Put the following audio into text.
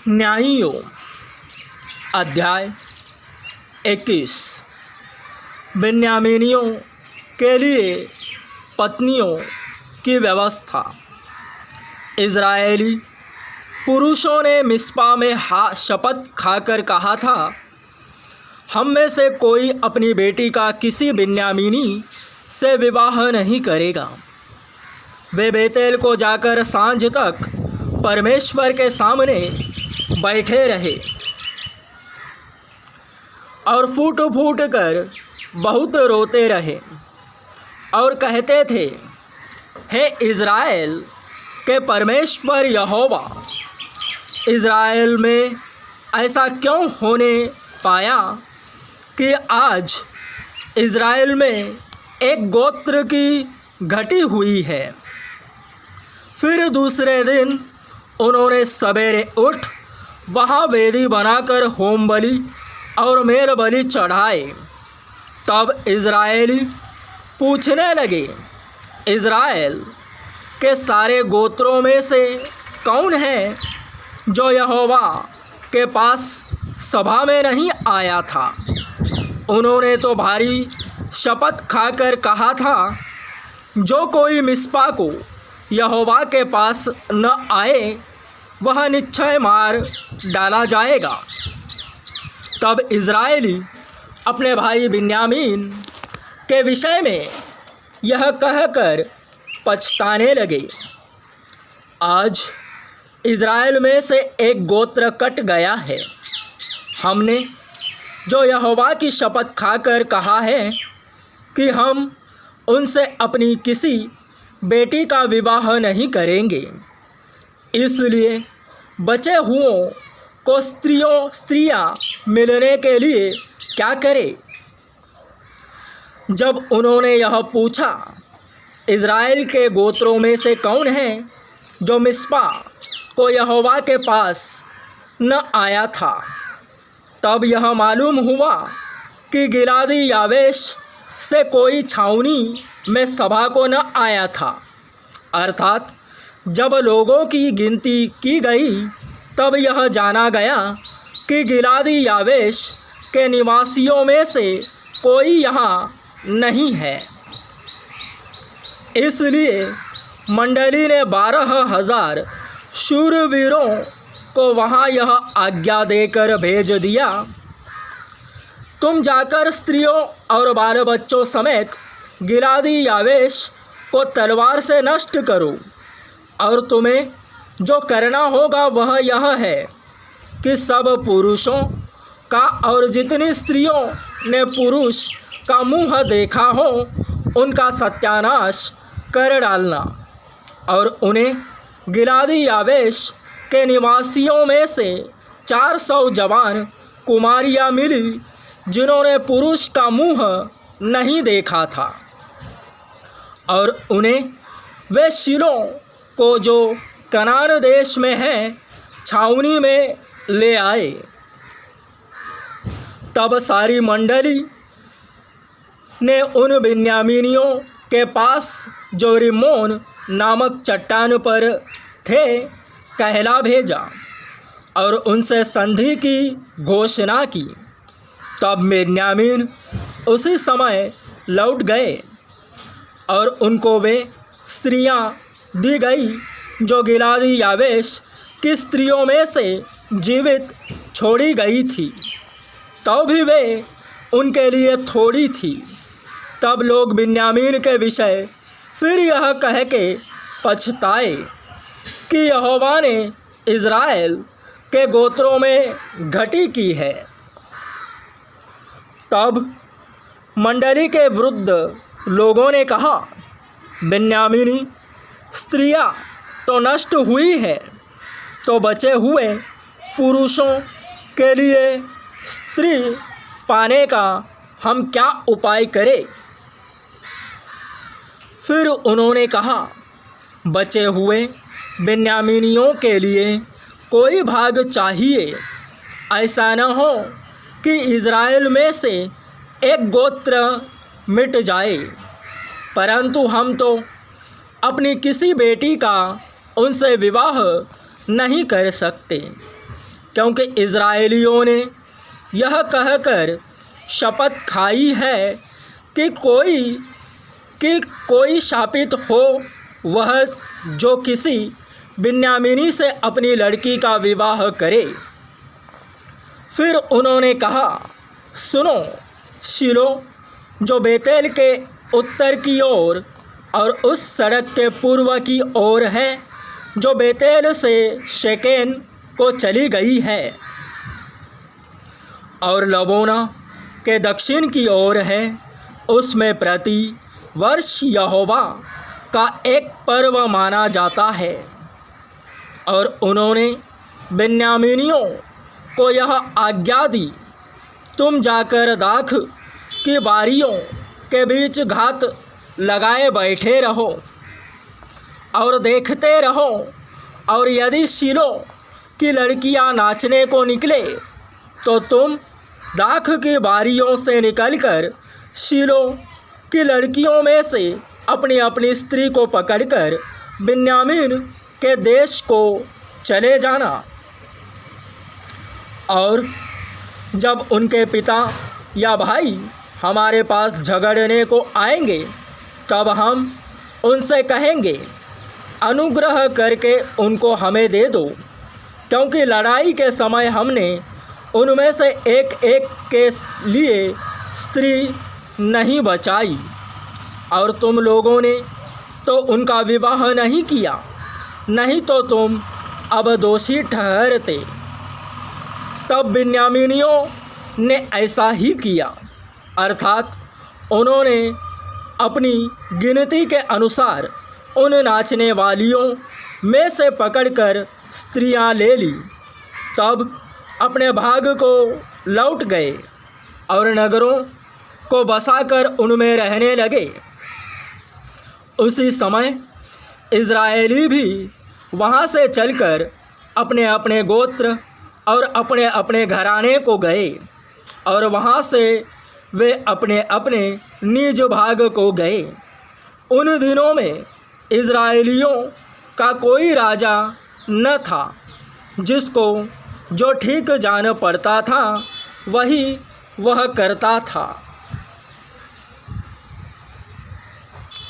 न्यायियों अध्याय 21। बिन्यामीनियों के लिए पत्नियों की व्यवस्था। इज़राइली पुरुषों ने मिस्पा में शपथ खाकर कहा था, हम में से कोई अपनी बेटी का किसी बिन्यामीनी से विवाह नहीं करेगा। वे बेतेल को जाकर सांझ तक परमेश्वर के सामने बैठे रहे और फूट फूट कर बहुत रोते रहे और कहते थे, हे इज़राइल के परमेश्वर यहोवा, इज़राइल में ऐसा क्यों होने पाया कि आज इज़राइल में एक गोत्र की घटी हुई है। फिर दूसरे दिन उन्होंने सवेरे उठ वहाँ वेदी बनाकर होम बलि और मेल बलि चढ़ाए। तब इज़राइली पूछने लगे, इज़राइल के सारे गोत्रों में से कौन है जो यहोवा के पास सभा में नहीं आया था। उन्होंने तो भारी शपथ खाकर कहा था, जो कोई मिस्पा को यहोवा के पास न आए वह निश्चय मार डाला जाएगा। तब इज़राइली अपने भाई बिन्यामीन के विषय में यह कहकर पछताने लगे, आज इज़राइल में से एक गोत्र कट गया है। हमने जो यहोवा की शपथ खाकर कहा है कि हम उनसे अपनी किसी बेटी का विवाह नहीं करेंगे, इसलिए बचे हुओं को स्त्रियां मिलने के लिए क्या करें। जब उन्होंने यह पूछा, इज़राइल के गोत्रों में से कौन है जो मिस्पा को यहोवा के पास न आया था, तब यह मालूम हुआ कि गिलादी यावेश से कोई छावनी में सभा को न आया था। अर्थात जब लोगों की गिनती की गई तब यह जाना गया कि गिलादी यावेश के निवासियों में से कोई यहाँ नहीं है। इसलिए मंडली ने 12,000 शूरवीरों को वहाँ यह आज्ञा देकर भेज दिया, तुम जाकर स्त्रियों और बाल बच्चों समेत गिलादी यावेश को तलवार से नष्ट करो। और तुम्हें जो करना होगा वह यह है कि सब पुरुषों का और जितनी स्त्रियों ने पुरुष का मुँह देखा हो उनका सत्यानाश कर डालना। और उन्हें गिलादी यावेश के निवासियों में से 400 जवान कुमारियाँ मिली जिन्होंने पुरुष का मुँह नहीं देखा था, और उन्हें वे शीलो को जो कनान देश में है छावनी में ले आए। तब सारी मंडली ने उन बिन्यामीनियों के पास जो रिम्मोन नामक चट्टान पर थे कहला भेजा और उनसे संधि की घोषणा की। तब बिन्यामीन उसी समय लौट गए और उनको वे स्त्रियां दी गई जो गिलादी यावेश की स्त्रियों में से जीवित छोड़ी गई थी, तो भी वे उनके लिए थोड़ी थी। तब लोग बिन्यामीन के विषय फिर यह कह के पछताए कि यहोवा ने इज़राइल के गोत्रों में घटी की है। तब मंडली के वृद्ध लोगों ने कहा, बिन्यामीनी स्त्रियां तो नष्ट हुई है, तो बचे हुए पुरुषों के लिए स्त्री पाने का हम क्या उपाय करें। फिर उन्होंने कहा, बचे हुए बिन्यामीनियों के लिए कोई भाग चाहिए। ऐसा न हो कि इज़राइल में से एक गोत्र मिट जाए, परंतु हम तो अपनी किसी बेटी का उनसे विवाह नहीं कर सकते। क्योंकि इज़राइलियों ने यह कहकर शपथ खाई है कि कोई शापित हो वह जो किसी बिन्यामीनी से अपनी लड़की का विवाह करे। फिर उन्होंने कहा, सुनो, शीलो जो बेतेल के उत्तर की ओर और उस सड़क के पूर्व की ओर है जो बेतेल से शेकेन को चली गई है, और लबोना के दक्षिण की ओर है, उसमें प्रति वर्ष यहोवा का एक पर्व माना जाता है। और उन्होंने बिन्यामीनियों को यह आज्ञा दी, तुम जाकर दाख की बारियों के बीच घात लगाए बैठे रहो और देखते रहो, और यदि शीलो की लड़कियां नाचने को निकले तो तुम दाख की बारियों से निकलकर शीलो की लड़कियों में से अपनी अपनी स्त्री को पकड़कर बिन्यामीन के देश को चले जाना। और जब उनके पिता या भाई हमारे पास झगड़ने को आएंगे तब हम उनसे कहेंगे, अनुग्रह करके उनको हमें दे दो, क्योंकि लड़ाई के समय हमने उनमें से एक एक के लिए स्त्री नहीं बचाई, और तुम लोगों ने तो उनका विवाह नहीं किया, नहीं तो तुम अब दोषी ठहरते। तब बिन्यामीनियों ने ऐसा ही किया, अर्थात उन्होंने अपनी गिनती के अनुसार उन नाचने वालियों में से पकड़कर स्त्रियां ले ली। तब अपने भाग को लौट गए और नगरों को बसाकर उनमें रहने लगे। उसी समय इज़राइली भी वहाँ से चलकर अपने अपने गोत्र और अपने अपने घराने को गए, और वहाँ से वे अपने अपने निज भाग को गए। उन दिनों में इज़राइलियों का कोई राजा न था, जिसको जो ठीक जान पड़ता था वही वह करता था।